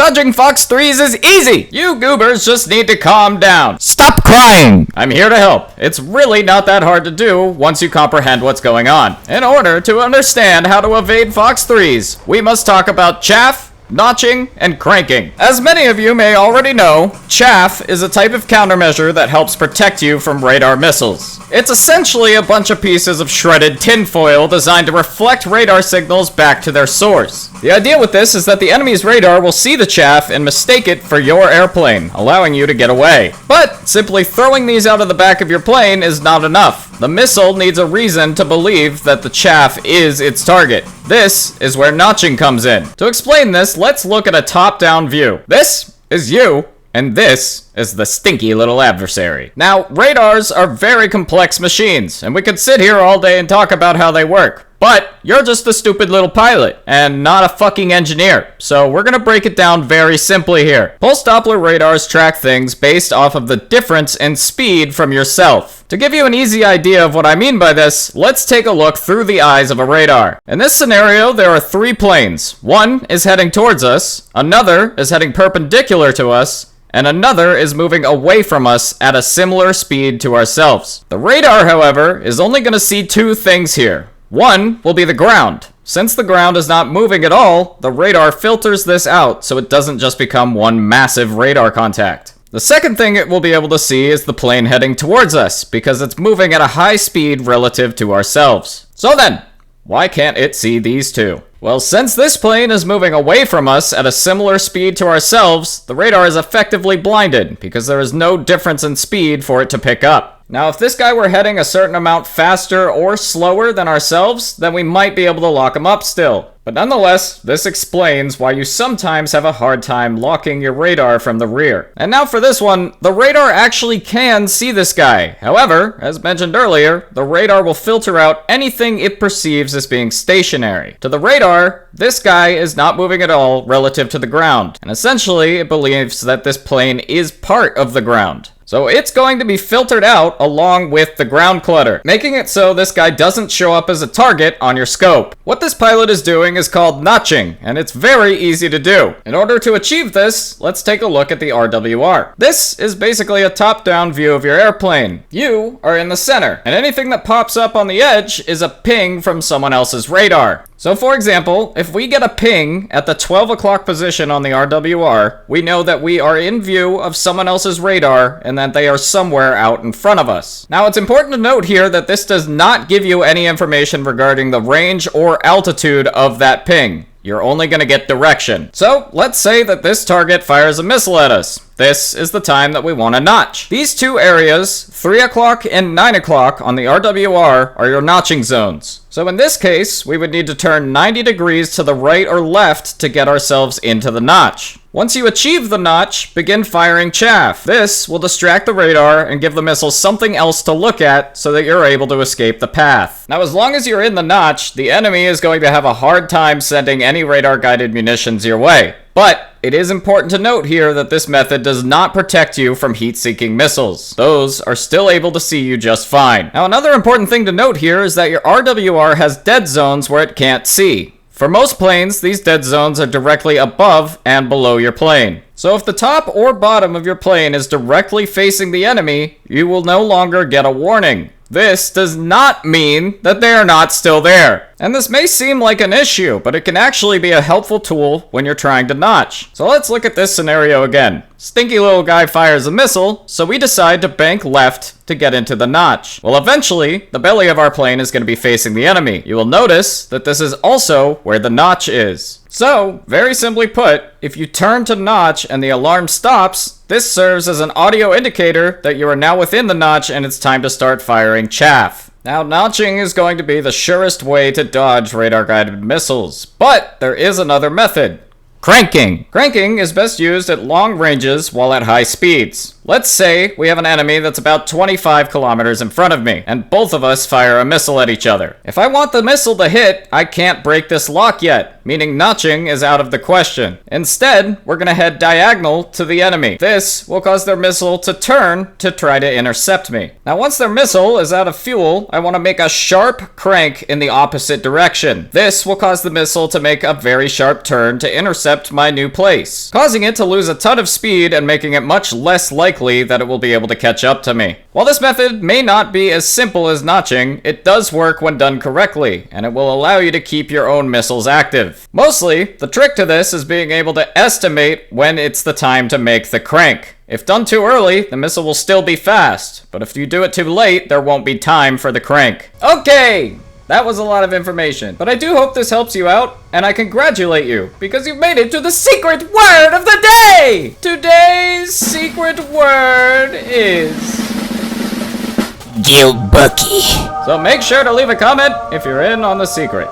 Dodging Fox-3s is easy! You goobers just need to calm down. Stop crying! I'm here to help. It's really not that hard to do once you comprehend what's going on. In order to understand how to evade Fox-3s, we must talk about chaff, notching, and cranking. As many of you may already know, chaff is a type of countermeasure that helps protect you from radar missiles. It's essentially a bunch of pieces of shredded tinfoil designed to reflect radar signals back to their source. The idea with this is that the enemy's radar will see the chaff and mistake it for your airplane, allowing you to get away. But simply throwing these out of the back of your plane is not enough. The missile needs a reason to believe that the chaff is its target. This is where notching comes in. To explain this, let's look at a top-down view. This is you, and this is the stinky little adversary. Now, radars are very complex machines, and we could sit here all day and talk about how they work. But you're just a stupid little pilot, and not a fucking engineer. So we're gonna break it down very simply here. Pulse Doppler radars track things based off of the difference in speed from yourself. To give you an easy idea of what I mean by this, let's take a look through the eyes of a radar. In this scenario, there are 3 planes. One is heading towards us, another is heading perpendicular to us, and another is moving away from us at a similar speed to ourselves. The radar, however, is only going to see 2 things here. One will be the ground. Since the ground is not moving at all, the radar filters this out so it doesn't just become one massive radar contact. The second thing it will be able to see is the plane heading towards us, because it's moving at a high speed relative to ourselves. So then, why can't it see these 2? Well, since this plane is moving away from us at a similar speed to ourselves, the radar is effectively blinded, because there is no difference in speed for it to pick up. Now, if this guy were heading a certain amount faster or slower than ourselves, then we might be able to lock him up still. But nonetheless, this explains why you sometimes have a hard time locking your radar from the rear. And now for this one, the radar actually can see this guy. However, as mentioned earlier, the radar will filter out anything it perceives as being stationary. To the radar, this guy is not moving at all relative to the ground. And essentially, it believes that this plane is part of the ground. So it's going to be filtered out along with the ground clutter, making it so this guy doesn't show up as a target on your scope. What this pilot is doing is called notching, and it's very easy to do. In order to achieve this, let's take a look at the RWR. This is basically a top-down view of your airplane. You are in the center, and anything that pops up on the edge is a ping from someone else's radar. So for example, if we get a ping at the 12 o'clock position on the RWR, we know that we are in view of someone else's radar and that they are somewhere out in front of us. Now it's important to note here that this does not give you any information regarding the range or altitude of that ping. You're only going to get direction. So let's say that this target fires a missile at us. This is the time that we want to notch. These 2 areas, 3 o'clock and 9 o'clock on the RWR, are your notching zones. So in this case, we would need to turn 90 degrees to the right or left to get ourselves into the notch. Once you achieve the notch, begin firing chaff. This will distract the radar and give the missile something else to look at so that you're able to escape the path. Now, as long as you're in the notch, the enemy is going to have a hard time sending any radar-guided munitions your way. But it is important to note here that this method does not protect you from heat-seeking missiles. Those are still able to see you just fine. Now, another important thing to note here is that your RWR has dead zones where it can't see. For most planes, these dead zones are directly above and below your plane. So if the top or bottom of your plane is directly facing the enemy, you will no longer get a warning. This does not mean that they are not still there. And this may seem like an issue, but it can actually be a helpful tool when you're trying to notch. So let's look at this scenario again. Stinky little guy fires a missile, so we decide to bank left to get into the notch. Well, eventually, the belly of our plane is going to be facing the enemy. You will notice that this is also where the notch is. So, very simply put, if you turn to notch and the alarm stops, this serves as an audio indicator that you are now within the notch and it's time to start firing chaff. Now, notching is going to be the surest way to dodge radar-guided missiles, but there is another method. Cranking. Cranking is best used at long ranges while at high speeds. Let's say we have an enemy that's about 25 kilometers in front of me, and both of us fire a missile at each other. If I want the missile to hit, I can't break this lock yet, meaning notching is out of the question. Instead, we're gonna head diagonal to the enemy. This will cause their missile to turn to try to intercept me. Now, once their missile is out of fuel, I want to make a sharp crank in the opposite direction. This will cause the missile to make a very sharp turn to intercept my new place, causing it to lose a ton of speed and making it much less likely that it will be able to catch up to me. While this method may not be as simple as notching, it does work when done correctly, and it will allow you to keep your own missiles active. Mostly, the trick to this is being able to estimate when it's the time to make the crank. If done too early, the missile will still be fast, but if you do it too late, there won't be time for the crank. Okay! That was a lot of information, but I do hope this helps you out, and I congratulate you, because you've made it to the secret word of the day! Today's secret word is... Gilbucky. So make sure to leave a comment if you're in on the secret.